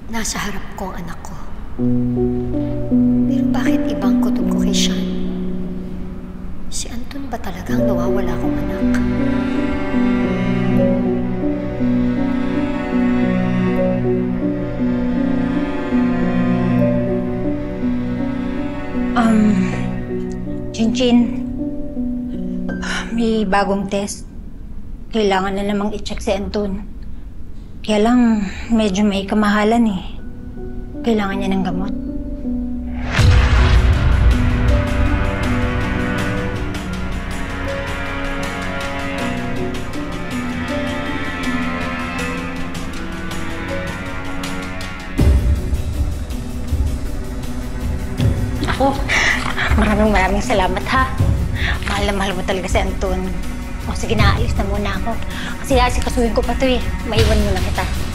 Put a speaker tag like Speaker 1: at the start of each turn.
Speaker 1: Nasa harap ko ang anak ko. Pero bakit ibang kutob ko kay Sean? Si Anton ba talagang nawawala kong anak?
Speaker 2: Chinchin, may bagong test. Kailangan na namang i-check si Anton. Kaya lang, medyo may kamahalan eh. Kailangan niya ng gamot. Ako, maraming salamat ha. Mahal na mahal mo talaga si Anton. O sige, naalis na muna ako. Kasi asikasuhin ko pa to eh. Maiwan mo na kita.